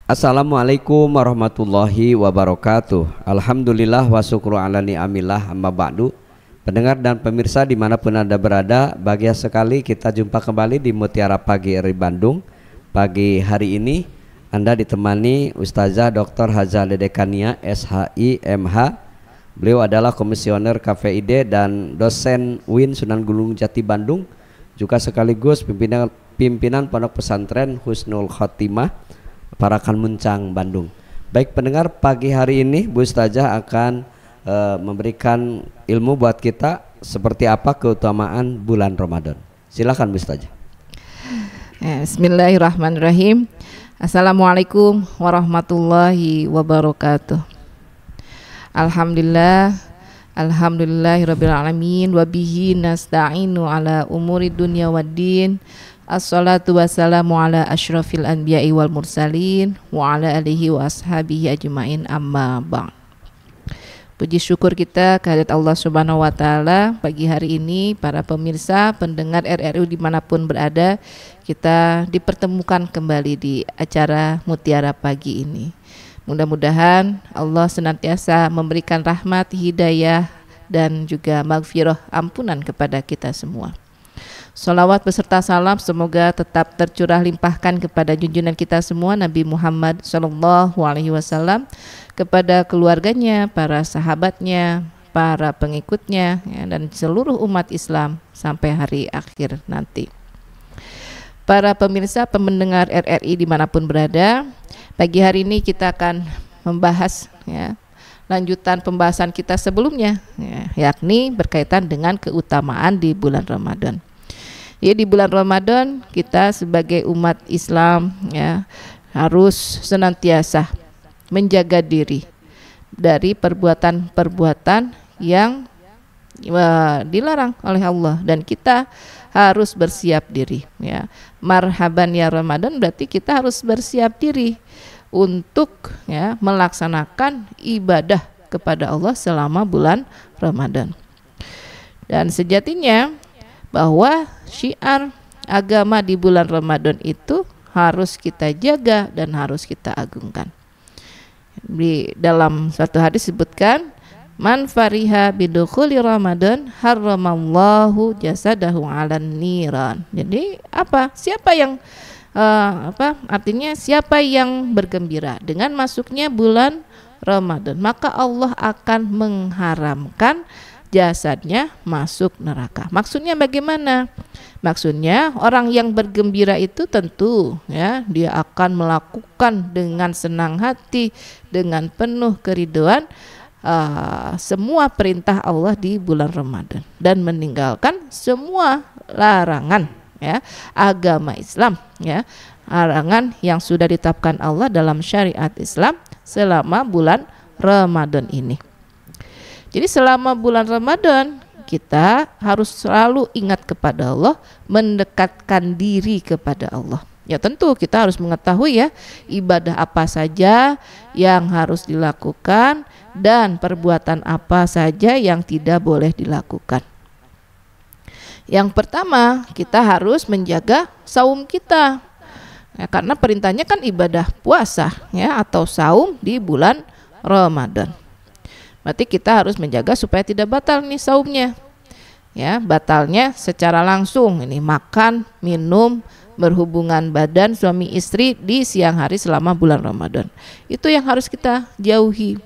Assalamualaikum warahmatullahi wabarakatuh. Alhamdulillah wa syukru ala ni'amillah amma ba'du. Pendengar dan pemirsa dimanapun Anda berada, bahagia sekali kita jumpa kembali di Mutiara Pagi RRI Bandung. Pagi hari ini Anda ditemani Ustazah Dr. Haza Dedekania SHI MH. Beliau adalah komisioner KPID dan dosen UIN Sunan Gunung Jati Bandung, juga sekaligus pimpinan Pondok Pesantren Husnul Khotimah Parakan Muncang Bandung. Baik pendengar, pagi hari ini Bu Ustazah akan memberikan ilmu buat kita seperti apa keutamaan bulan Ramadan. Silakan Bu Ustazah. Bismillahirrahmanirrahim. Assalamualaikum warahmatullahi wabarakatuh. Alhamdulillahirabbil alamin wa bihi nasta'inu ala umuri dunya waddin. Assalatu wassalamu ala asyrafil anbiya'i wal mursalin wa ala alihi wa ashabihi ajma'in amma ba'd. Puji syukur kita kehadirat Allah Subhanahu wa taala pagi hari ini. Para pemirsa pendengar RRI dimanapun berada, kita dipertemukan kembali di acara Mutiara Pagi ini. Mudah-mudahan Allah senantiasa memberikan rahmat, hidayah dan juga maghfirah, ampunan kepada kita semua. Salawat beserta salam semoga tetap tercurah limpahkan kepada junjungan kita semua Nabi Muhammad SAW, kepada keluarganya, para sahabatnya, para pengikutnya ya, dan seluruh umat Islam sampai hari akhir nanti. Para pemirsa pendengar RRI dimanapun berada, pagi hari ini kita akan membahas ya, lanjutan pembahasan kita sebelumnya ya, yakni berkaitan dengan keutamaan di bulan Ramadan. Jadi di bulan Ramadan kita sebagai umat Islam ya harus senantiasa menjaga diri dari perbuatan-perbuatan yang dilarang oleh Allah, dan kita harus bersiap diri ya. Marhaban ya Ramadan, berarti kita harus bersiap diri untuk ya melaksanakan ibadah kepada Allah selama bulan Ramadan. Dan sejatinya bahwa syiar agama di bulan Ramadan itu harus kita jaga dan harus kita agungkan. Di dalam suatu hadis disebutkan, man fariha bidukhuli Ramadan harramallahu jasadahu 'alan niran. Jadi apa? Siapa yang artinya siapa yang bergembira dengan masuknya bulan Ramadan, maka Allah akan mengharamkan jasadnya masuk neraka. Maksudnya bagaimana? Maksudnya orang yang bergembira itu tentu ya dia akan melakukan dengan senang hati, dengan penuh keridhaan semua perintah Allah di bulan Ramadan dan meninggalkan semua larangan ya agama Islam ya, larangan yang sudah ditetapkan Allah dalam syariat Islam selama bulan Ramadan ini. Jadi selama bulan Ramadan kita harus selalu ingat kepada Allah, mendekatkan diri kepada Allah. Ya tentu kita harus mengetahui ya ibadah apa saja yang harus dilakukan dan perbuatan apa saja yang tidak boleh dilakukan. Yang pertama, kita harus menjaga saum kita. Ya, karena perintahnya kan ibadah puasa ya atau saum di bulan Ramadan. Berarti kita harus menjaga supaya tidak batal nih saumnya. Ya, batalnya secara langsung ini makan, minum, berhubungan badan suami istri di siang hari selama bulan Ramadan. Itu yang harus kita jauhi.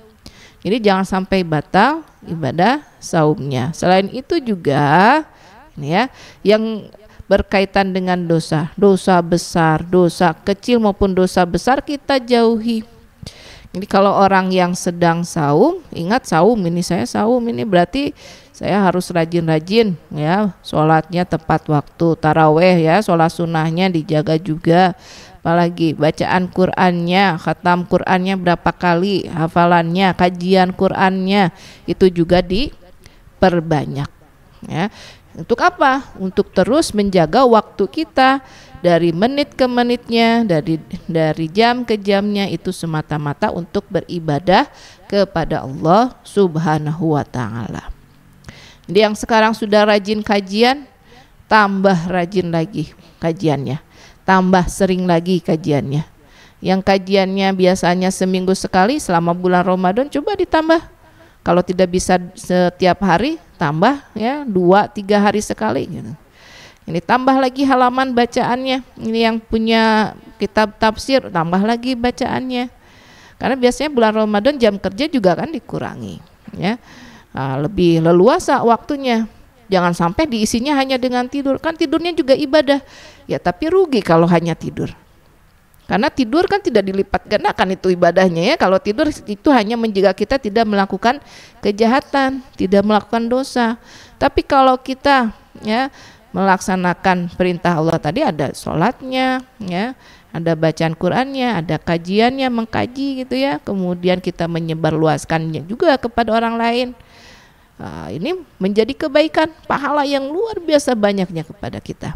Jadi jangan sampai batal ibadah saumnya. Selain itu juga ini ya yang berkaitan dengan dosa besar, dosa kecil maupun dosa besar kita jauhi. Jadi kalau orang yang sedang saum, ingat saum ini saya saum ini berarti saya harus rajin-rajin ya, sholatnya tepat waktu, taraweh ya, sholat sunnahnya dijaga juga, apalagi bacaan Qur'annya, khatam Qur'annya berapa kali, hafalannya, kajian Qur'annya itu juga diperbanyak ya. Untuk apa? Untuk terus menjaga waktu kita dari menit ke menitnya, dari jam ke jamnya, itu semata-mata untuk beribadah kepada Allah Subhanahu wa taala. Jadi yang sekarang sudah rajin kajian, tambah rajin lagi kajiannya, tambah sering lagi kajiannya. Yang kajiannya biasanya seminggu sekali, selama bulan Ramadan coba ditambah. Kalau tidak bisa setiap hari, tambah ya 2-3 hari sekali gitu. Ini tambah lagi halaman bacaannya. Ini yang punya kitab tafsir, tambah lagi bacaannya. Karena biasanya bulan Ramadan jam kerja juga kan dikurangi ya. Lebih leluasa waktunya. Jangan sampai diisinya hanya dengan tidur. Kan tidurnya juga ibadah. Ya tapi rugi kalau hanya tidur. Karena tidur kan tidak dilipat gandakan itu ibadahnya ya. Kalau tidur itu hanya menjaga kita tidak melakukan kejahatan, tidak melakukan dosa. Tapi kalau kita ya melaksanakan perintah Allah tadi, ada sholatnya ya, ada bacaan Qur'annya, ada kajiannya, mengkaji gitu ya. Kemudian kita menyebarluaskannya juga kepada orang lain. Ini menjadi kebaikan, pahala yang luar biasa banyaknya kepada kita.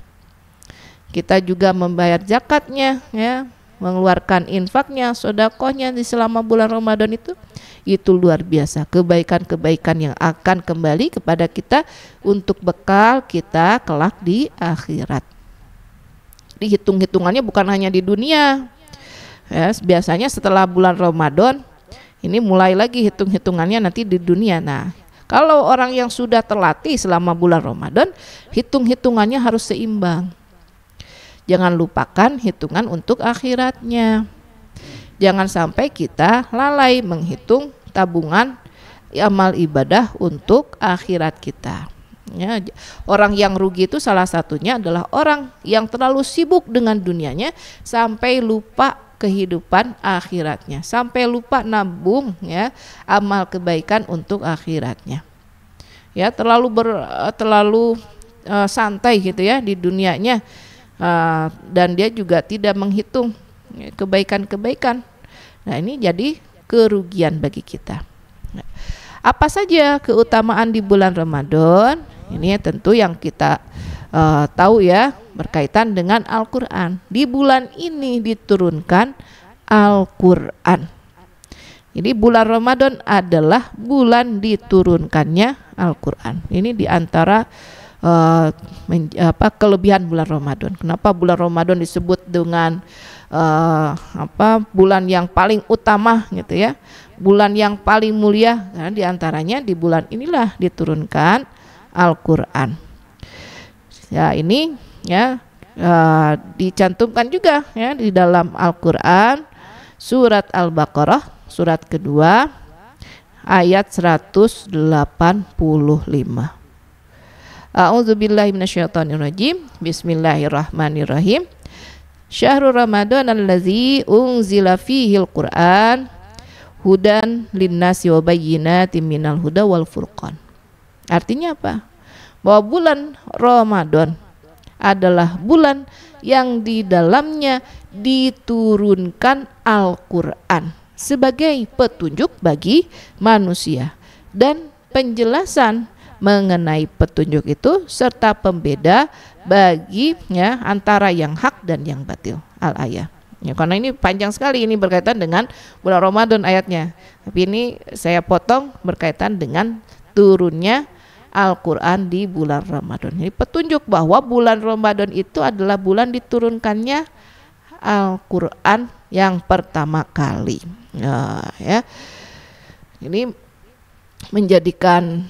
Kita juga membayar zakatnya ya, mengeluarkan infaknya, sedekahnya di selama bulan Ramadan itu luar biasa, kebaikan-kebaikan yang akan kembali kepada kita untuk bekal kita kelak di akhirat. Dihitung-hitungannya bukan hanya di dunia ya, biasanya setelah bulan Ramadan ini mulai lagi hitung-hitungannya nanti di dunia. Nah, kalau orang yang sudah terlatih selama bulan Ramadan, hitung-hitungannya harus seimbang. Jangan lupakan hitungan untuk akhiratnya. Jangan sampai kita lalai menghitung tabungan amal ibadah untuk akhirat kita. Ya, orang yang rugi itu salah satunya adalah orang yang terlalu sibuk dengan dunianya sampai lupa kehidupan akhiratnya, sampai lupa nabung ya amal kebaikan untuk akhiratnya. Ya, terlalu santai gitu ya di dunianya. Dan dia juga tidak menghitung kebaikan-kebaikan. Nah, ini jadi kerugian bagi kita. Apa saja keutamaan di bulan Ramadan? Ini tentu yang kita tahu ya, berkaitan dengan Al-Quran. Di bulan ini diturunkan Al-Quran. Jadi bulan Ramadan adalah bulan diturunkannya Al-Quran. Ini diantara kelebihan bulan Ramadan. Kenapa bulan Ramadan disebut dengan bulan yang paling utama gitu ya, bulan yang paling mulia? Karena diantaranya di bulan inilah diturunkan Al-Quran. Ya, ini ya dicantumkan juga ya di dalam Al-Quran, surat Al-Baqarah surat kedua ayat 185. A'udzubillahi minasyaitonirrajim. Bismillahirrahmanirrahim. Syahrul Ramadan allazi unzila fihil Qur'an hudan linnasi wa bayyinatin minal huda wal furqan. Artinya apa? Bahwa bulan Ramadan adalah bulan yang di dalamnya diturunkan Al-Qur'an sebagai petunjuk bagi manusia dan penjelasan mengenai petunjuk itu serta pembeda bagi ya antara yang hak dan yang batil. Al-ayah. Ya, karena ini panjang sekali, ini berkaitan dengan bulan Ramadan ayatnya. Tapi ini saya potong berkaitan dengan turunnya Al-Quran di bulan Ramadan. Ini petunjuk bahwa bulan Ramadan itu adalah bulan diturunkannya Al-Quran yang pertama kali. Ya. Ini menjadikan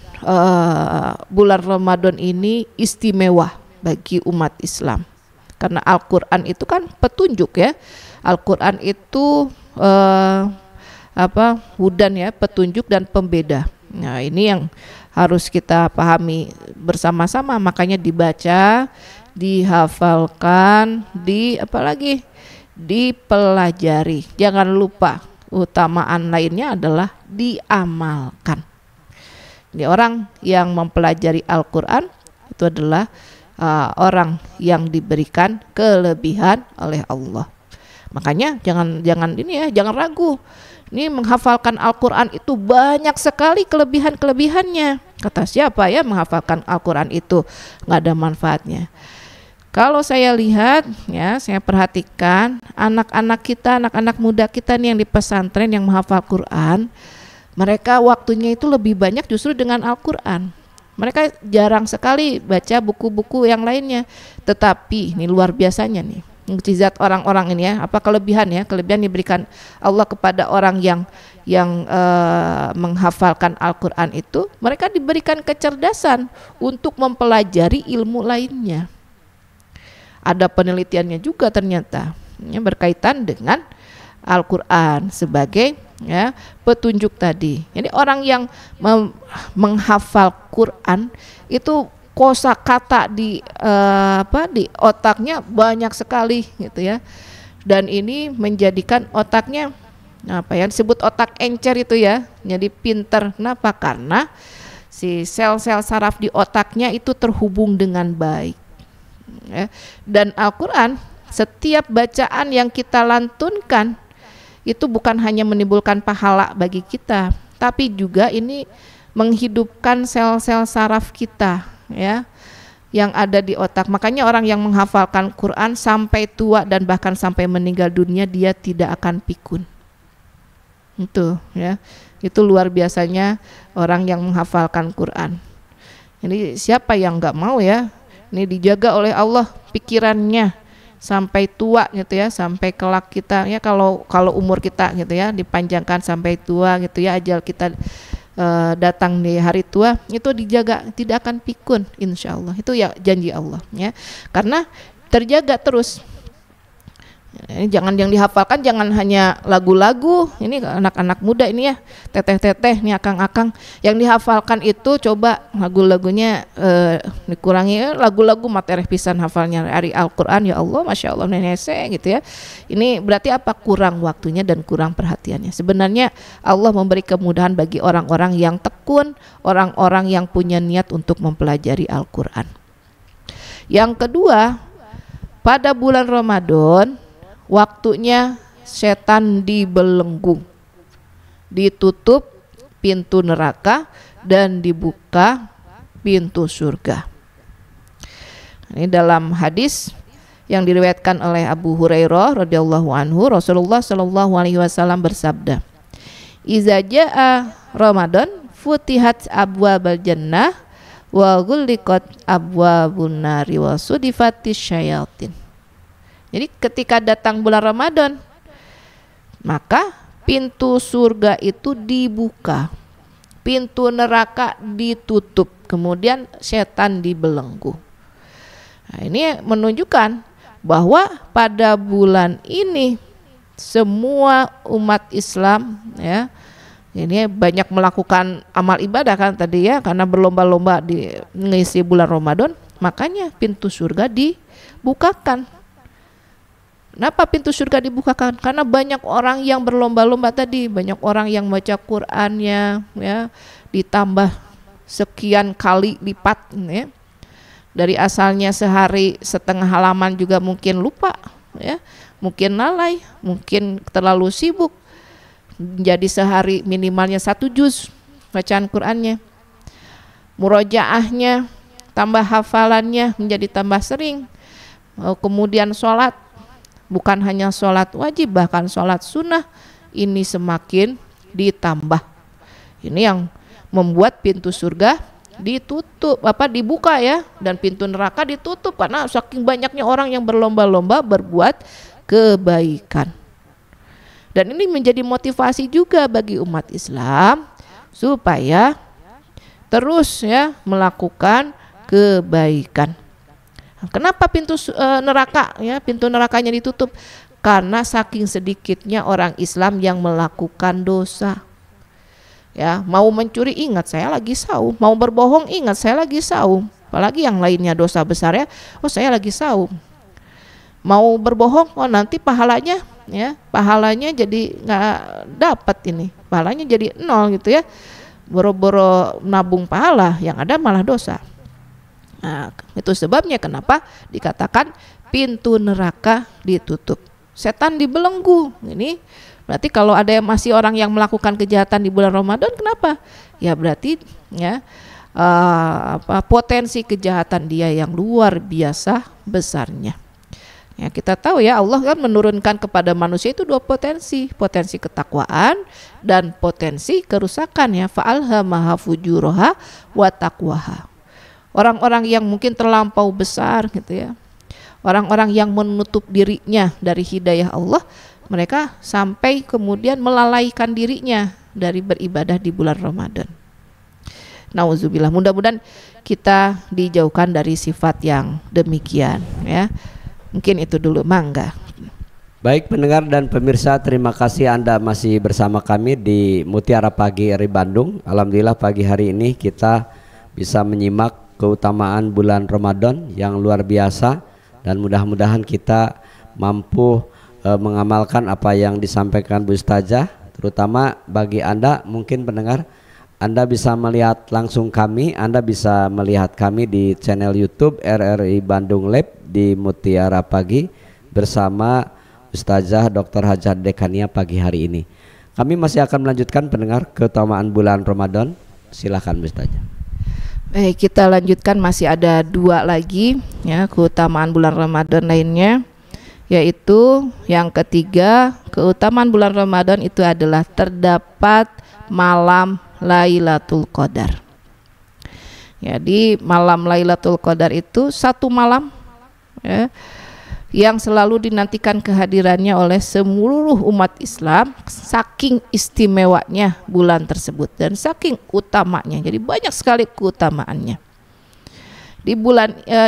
bulan Ramadan ini istimewa bagi umat Islam, karena Al-Quran itu kan petunjuk ya. Al-Quran itu hudan ya, petunjuk dan pembeda. Nah, ini yang harus kita pahami bersama-sama, makanya dibaca, dihafalkan, dipelajari. Jangan lupa utamaan lainnya adalah diamalkan. Jadi orang yang mempelajari Al-Quran itu adalah orang yang diberikan kelebihan oleh Allah. Makanya jangan ragu. Ini menghafalkan Al-Quran itu banyak sekali kelebihan-kelebihannya. Kata siapa ya menghafalkan Al-Quran itu nggak ada manfaatnya? Kalau saya lihat ya, saya perhatikan anak-anak kita, anak-anak muda kita nih yang di pesantren yang menghafal Quran, mereka waktunya itu lebih banyak justru dengan Al-Quran. Mereka jarang sekali baca buku-buku yang lainnya. Tetapi ini luar biasanya nih, mukjizat orang-orang ini ya, apa kelebihan diberikan Allah kepada orang yang menghafalkan Al-Quran itu, mereka diberikan kecerdasan untuk mempelajari ilmu lainnya. Ada penelitiannya juga ternyata berkaitan dengan Al-Quran sebagai petunjuk tadi. Jadi orang yang menghafal Quran itu kosakata di otaknya banyak sekali gitu ya. Dan ini menjadikan otaknya disebut otak encer itu ya, jadi pinter. Kenapa? Karena si sel-sel saraf di otaknya itu terhubung dengan baik ya. Dan Al-Quran, setiap bacaan yang kita lantunkan itu bukan hanya menimbulkan pahala bagi kita, tapi juga ini menghidupkan sel-sel saraf kita ya, yang ada di otak. Makanya orang yang menghafalkan Quran sampai tua dan bahkan sampai meninggal dunia, dia tidak akan pikun. Itu ya, itu luar biasanya orang yang menghafalkan Quran. Ini siapa yang nggak mau ya? Ini dijaga oleh Allah pikirannya sampai tua gitu ya, sampai kelak kita ya, kalau umur kita gitu ya dipanjangkan sampai tua gitu ya, ajal kita datang di hari tua, itu dijaga, tidak akan pikun insya Allah. Itu ya janji Allah ya, karena terjaga terus. Ini jangan yang dihafalkan, jangan hanya lagu-lagu. Ini anak-anak muda ini ya, teteh-teteh nih, akang-akang, yang dihafalkan itu coba lagu-lagunya dikurangi. Lagu-lagu materi pisan hafalnya dari Al-Quran, ya Allah, Masya Allah, nenese gitu ya. Ini berarti apa? Kurang waktunya dan kurang perhatiannya. Sebenarnya Allah memberi kemudahan bagi orang-orang yang tekun, orang-orang yang punya niat untuk mempelajari Al-Quran. Yang kedua, pada bulan Ramadan waktunya setan dibelenggu, ditutup pintu neraka dan dibuka pintu surga. Ini dalam hadis yang diriwayatkan oleh Abu Hurairah radhiyallahu anhu, Rasulullah shallallahu alaihi wasallam bersabda, "Iza jaa Ramadan futihat abwabal jannah wa ghulliqat abwabun nari wa sudifatis syayatin." Jadi ketika datang bulan Ramadan, maka pintu surga itu dibuka, pintu neraka ditutup, kemudian setan dibelenggu. Nah, ini menunjukkan bahwa pada bulan ini semua umat Islam ya, ini banyak melakukan amal ibadah kan tadi ya, karena berlomba-lomba di mengisi bulan Ramadan, makanya pintu surga dibukakan. Kenapa pintu surga dibukakan? Karena banyak orang yang berlomba-lomba tadi, banyak orang yang baca Qur'annya ya, ditambah sekian kali lipat ya. Dari asalnya sehari setengah halaman juga mungkin lupa ya, mungkin lalai, mungkin terlalu sibuk. Jadi sehari minimalnya 1 juz bacaan Qur'annya. Murojaahnya, tambah hafalannya menjadi tambah sering. Kemudian sholat, bukan hanya sholat wajib, bahkan sholat sunnah ini semakin ditambah. Ini yang membuat pintu surga dibuka ya, dan pintu neraka ditutup karena saking banyaknya orang yang berlomba-lomba berbuat kebaikan. Dan ini menjadi motivasi juga bagi umat Islam supaya terus ya melakukan kebaikan. Kenapa pintu neraka ya, pintu nerakanya ditutup? Karena saking sedikitnya orang Islam yang melakukan dosa. Ya, mau mencuri ingat saya lagi saum, mau berbohong ingat saya lagi saum. Apalagi yang lainnya dosa besar ya, oh saya lagi saum. Mau berbohong, oh nanti pahalanya ya, pahalanya jadi nggak dapat ini, pahalanya jadi 0 gitu ya. Boro-boro nabung pahala, yang ada malah dosa. Nah, itu sebabnya kenapa dikatakan pintu neraka ditutup, setan dibelenggu. Ini berarti kalau ada yang masih orang yang melakukan kejahatan di bulan Ramadan, kenapa? Ya berarti ya potensi kejahatan dia yang luar biasa besarnya. Ya, kita tahu ya, Allah kan menurunkan kepada manusia itu 2 potensi, potensi ketakwaan dan potensi kerusakan ya. Fa'alhamaha fujuraha wa taqwaha. Orang-orang yang mungkin terlampau besar gitu ya, orang-orang yang menutup dirinya dari hidayah Allah, mereka sampai kemudian melalaikan dirinya dari beribadah di bulan Ramadan. Nauzubillah, mudah-mudahan kita dijauhkan dari sifat yang demikian ya. Mungkin itu dulu, mangga. Baik pendengar dan pemirsa, terima kasih Anda masih bersama kami di Mutiara Pagi RRI Bandung. Alhamdulillah pagi hari ini kita bisa menyimak keutamaan bulan Ramadan yang luar biasa, dan mudah-mudahan kita mampu mengamalkan apa yang disampaikan Bu Ustazah. Terutama bagi Anda mungkin pendengar, Anda bisa melihat langsung kami, Anda bisa melihat kami di channel YouTube RRI Bandung Lab di Mutiara Pagi bersama Ustazah Dr. Hajah Dekania pagi hari ini. Kami masih akan melanjutkan pendengar keutamaan bulan Ramadan. Silakan Ustazah. Baik, kita lanjutkan, masih ada 2 lagi ya keutamaan bulan Ramadan lainnya, yaitu yang ketiga, keutamaan bulan Ramadan itu adalah terdapat malam Lailatul Qadar. Jadi malam Lailatul Qadar itu satu malam ya, yang selalu dinantikan kehadirannya oleh seluruh umat Islam, saking istimewanya bulan tersebut dan saking utamanya. Jadi banyak sekali keutamaannya.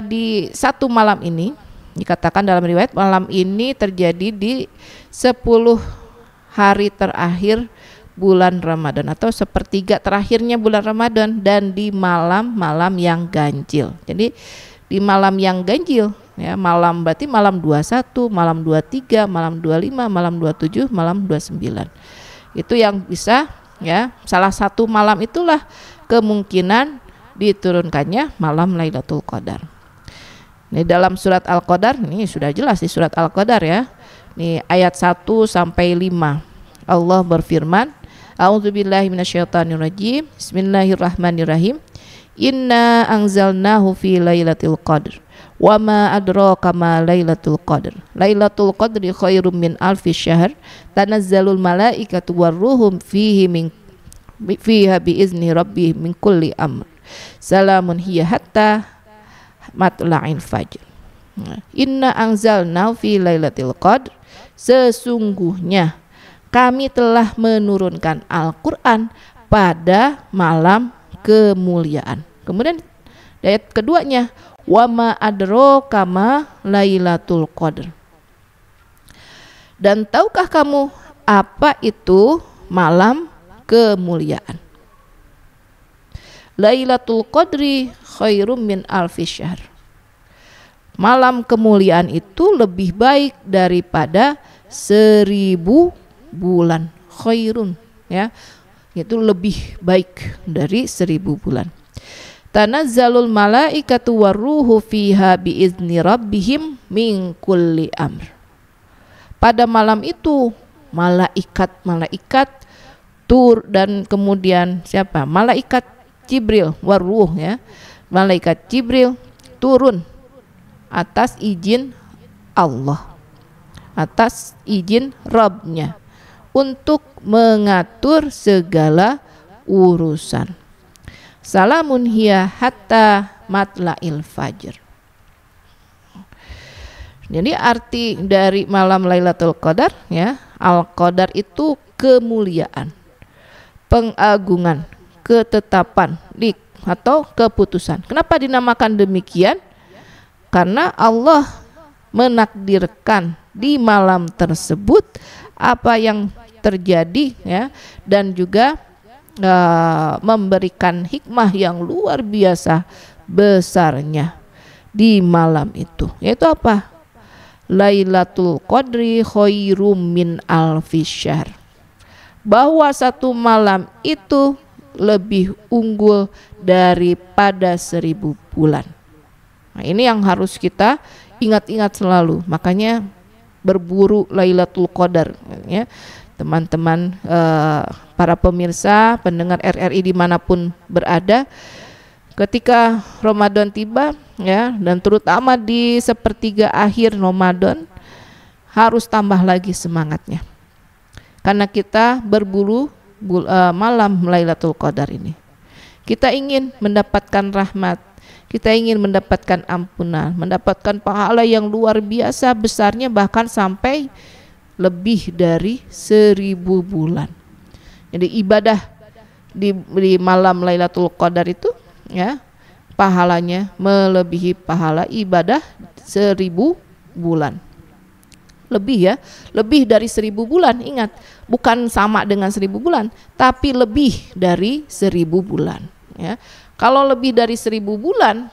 Di satu malam ini, dikatakan dalam riwayat, malam ini terjadi di 10 hari terakhir bulan Ramadan atau sepertiga terakhirnya bulan Ramadan, dan di malam-malam yang ganjil. Jadi di malam yang ganjil ya, malam berarti malam 21, malam 23, malam 25, malam 27, malam 29. Itu yang bisa ya, salah satu malam itulah kemungkinan diturunkannya malam Lailatul Qadar. Ini dalam surat Al-Qadar, ini sudah jelas di surat Al-Qadar ya. Ini ayat 1 sampai 5. Allah berfirman, A'udzubillahi minasyaitonirrajim. Bismillahirrahmanirrahim. Inna anzalnahu fi lailatul qadr. Wa ma adraka ma lailatul qadr. Lailatul qadri khairum min alfi syahr. Tanazzalul malaikatu warruhum fiha biizni rabbihim min kulli amr. Salamun hiya hatta matla'il fajr. Inna anzalnahu fi lailatul qadr. Sesungguhnya kami telah menurunkan Al-Qur'an pada malam kemuliaan. Kemudian ayat keduanya, wa ma adraka ma lailatul qadr. Dan tahukah kamu apa itu malam kemuliaan? Lailatul qadri khairum min alfi syahr. Malam kemuliaan itu lebih baik daripada 1000 bulan. Khairun ya, itu lebih baik dari 1000 bulan. Tanazzalul malaikatu warruhu fiha biizni rabbihim min kulli amr. Pada malam itu malaikat tur, dan kemudian siapa? Malaikat Jibril warruh ya. Malaikat Jibril turun atas izin Allah, atas izin Rabbnya, untuk mengatur segala urusan. Salamun hiya hatta matla'il fajr. Jadi arti dari malam Lailatul Qadar ya, Al-Qadar itu kemuliaan, pengagungan, ketetapan atau keputusan. Kenapa dinamakan demikian? Karena Allah menakdirkan di malam tersebut apa yang terjadi ya, dan juga memberikan hikmah yang luar biasa besarnya di malam itu, yaitu apa? Lailatul Qadri khairum min alfi syahr. Bahwa satu malam itu lebih unggul daripada 1000 bulan. Nah, ini yang harus kita ingat-ingat selalu. Makanya berburu Lailatul Qadar ya, teman-teman para pemirsa, pendengar RRI dimanapun berada. Ketika Ramadan tiba ya, dan terutama di sepertiga akhir Ramadan, harus tambah lagi semangatnya, karena kita berburu malam Lailatul Qadar ini. Kita ingin mendapatkan rahmat, Kita ingin mendapatkan ampunan, mendapatkan pahala yang luar biasa besarnya, bahkan sampai lebih dari 1000 bulan. Jadi ibadah di malam Lailatul Qadar itu ya, pahalanya melebihi pahala ibadah 1000 bulan. Lebih ya, lebih dari 1000 bulan. Ingat, bukan sama dengan 1000 bulan, tapi lebih dari 1000 bulan ya. Kalau lebih dari 1000 bulan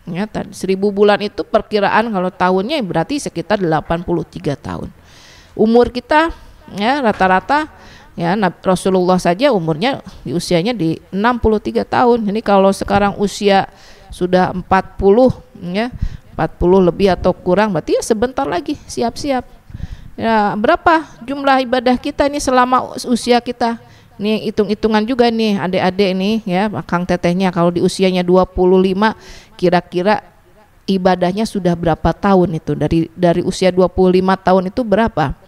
ya, 1000 bulan itu perkiraan kalau tahunnya berarti sekitar 83 tahun. Umur kita ya rata-rata ya, Rasulullah saja umurnya di usianya di 63 tahun. Ini kalau sekarang usia sudah 40 ya, 40 lebih atau kurang, berarti ya sebentar lagi siap-siap. Ya, berapa jumlah ibadah kita ini selama usia kita? Nih hitung-hitungan juga nih adik-adik nih ya, Kang Tetehnya kalau di usianya 25, kira-kira ibadahnya sudah berapa tahun itu? Dari usia 25 tahun itu berapa?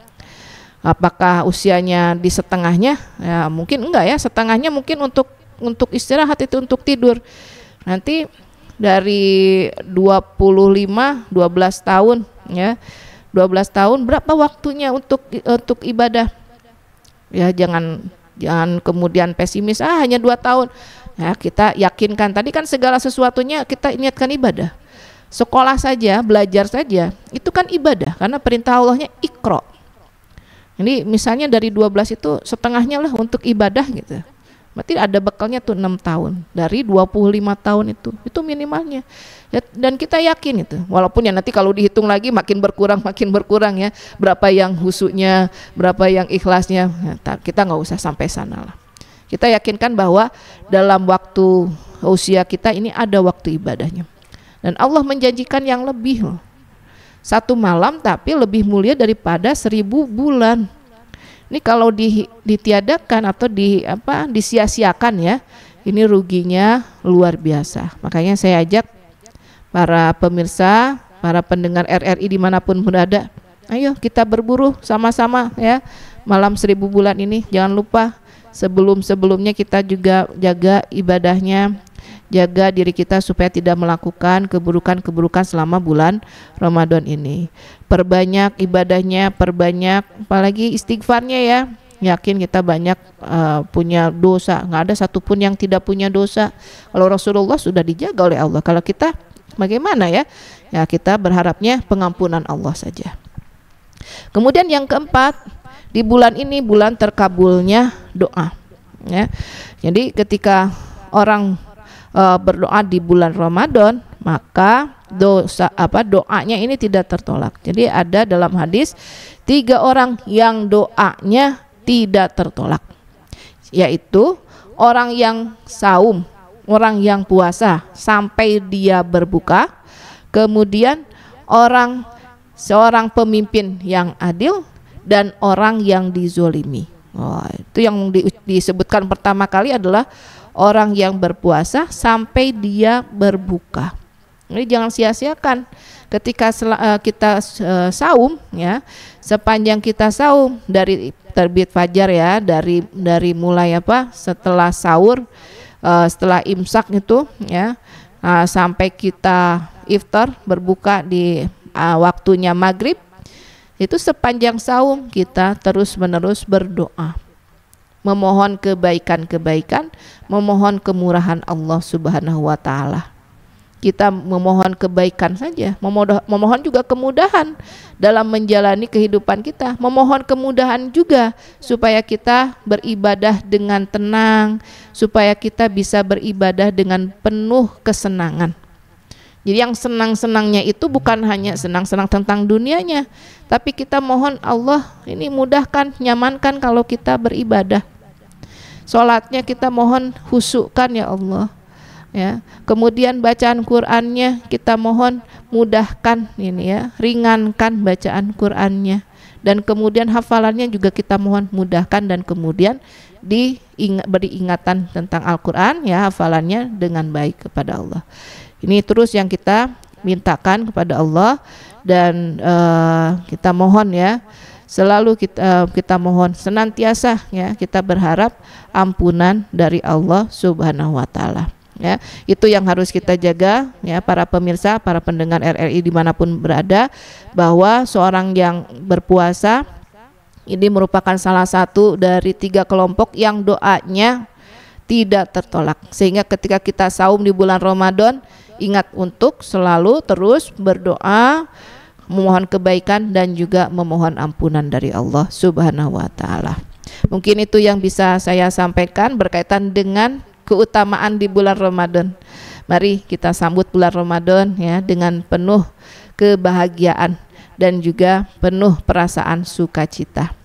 Apakah usianya di setengahnya? Ya mungkin enggak ya, setengahnya mungkin untuk istirahat, itu untuk tidur. Nanti dari 25 12 tahun ya. 12 tahun berapa waktunya untuk ibadah? Ya jangan kemudian pesimis, hanya 2 tahun. Ya, kita yakinkan, tadi kan segala sesuatunya kita niatkan ibadah. Sekolah saja, belajar saja, itu kan ibadah, karena perintah Allahnya Iqra. Ini misalnya dari 12 itu setengahnya lah untuk ibadah gitu. Berarti ada bekalnya tuh 6 tahun. Dari 25 tahun itu minimalnya. Ya, dan kita yakin itu. Walaupun ya nanti kalau dihitung lagi makin berkurang ya. Berapa yang husuknya, berapa yang ikhlasnya. Ya, kita nggak usah sampai sana lah. Kita yakinkan bahwa dalam waktu usia kita ini ada waktu ibadahnya. Dan Allah menjanjikan yang lebih loh. 1 malam tapi lebih mulia daripada 1000 bulan. Ini kalau ditiadakan atau disia-siakan ya, ini ruginya luar biasa. Makanya saya ajak para pemirsa, para pendengar RRI dimanapun berada, ayo kita berburu sama-sama ya, malam 1000 bulan ini. Jangan lupa sebelumnya kita juga jaga ibadahnya, jaga diri kita supaya tidak melakukan keburukan-keburukan selama bulan Ramadan ini. Perbanyak ibadahnya, perbanyak apalagi istighfarnya ya. Yakin kita banyak punya dosa, nggak ada satupun yang tidak punya dosa. Kalau Rasulullah sudah dijaga oleh Allah, kalau kita bagaimana ya? Ya kita berharapnya pengampunan Allah saja. Kemudian yang keempat, di bulan ini bulan terkabulnya doa ya. Jadi ketika orang berdoa di bulan Ramadan, maka doanya ini tidak tertolak. Jadi ada dalam hadis 3 orang yang doanya tidak tertolak, yaitu orang yang saum, orang yang puasa sampai dia berbuka, kemudian seorang pemimpin yang adil, dan orang yang dizolimi. Itu yang disebutkan pertama kali adalah orang yang berpuasa sampai dia berbuka. Jadi jangan sia-siakan ketika kita saum ya, sepanjang kita saum dari terbit fajar ya, dari mulai setelah sahur, setelah imsak itu ya, sampai kita iftar berbuka di waktunya maghrib, itu sepanjang saum kita terus-menerus berdoa, memohon kebaikan-kebaikan, memohon kemurahan Allah Subhanahu wa taala. Kita memohon kebaikan saja, memohon juga kemudahan dalam menjalani kehidupan kita, memohon kemudahan juga supaya kita beribadah dengan tenang, supaya kita bisa beribadah dengan penuh kesenangan. Jadi yang senang-senangnya itu bukan hanya senang-senang tentang dunianya, tapi kita mohon Allah ini mudahkan, nyamankan kalau kita beribadah. Sholatnya kita mohon husukkan ya Allah ya. Kemudian bacaan Qur'annya kita mohon mudahkan ini ya, ringankan bacaan Qur'annya. Dan kemudian hafalannya juga kita mohon mudahkan, dan kemudian beri ingatan tentang Al-Qur'an ya, hafalannya dengan baik kepada Allah. Ini terus yang kita mintakan kepada Allah, dan kita mohon ya, selalu kita mohon senantiasa ya, kita berharap ampunan dari Allah Subhanahu wa taala ya. Itu yang harus kita jaga ya, para pemirsa, para pendengar RRI dimanapun berada, bahwa seorang yang berpuasa ini merupakan salah satu dari 3 kelompok yang doanya tidak tertolak. Sehingga ketika kita saum di bulan Ramadan, ingat untuk selalu terus berdoa, memohon kebaikan dan juga memohon ampunan dari Allah Subhanahu wa taala. Mungkin itu yang bisa saya sampaikan berkaitan dengan keutamaan di bulan Ramadan. Mari kita sambut bulan Ramadan ya dengan penuh kebahagiaan dan juga penuh perasaan sukacita.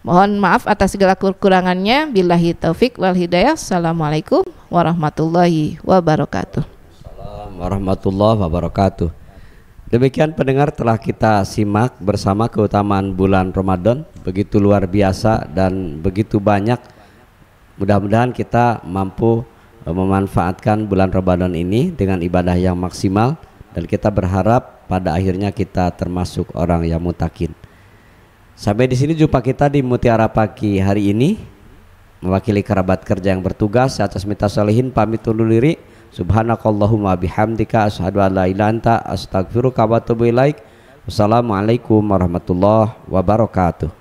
Mohon maaf atas segala kekurangannya. Billahi taufik wal hidayah. Assalamualaikum warahmatullahi wabarakatuh. Assalamualaikum warahmatullahi wabarakatuh. Demikian pendengar, telah kita simak bersama keutamaan bulan Ramadan, begitu luar biasa dan begitu banyak. Mudah-mudahan kita mampu memanfaatkan bulan Ramadan ini dengan ibadah yang maksimal, dan kita berharap pada akhirnya kita termasuk orang yang mutakin. Sampai di sini jumpa kita di Mutiara Pagi hari ini. Mewakili kerabat kerja yang bertugas atas minta sholihin pamit undur diri. Subhanakallahumma bihamdika asyhadu an la ilaha illa anta astaghfiruka wa atubu ilaik. Wassalamualaikum warahmatullahi wabarakatuh.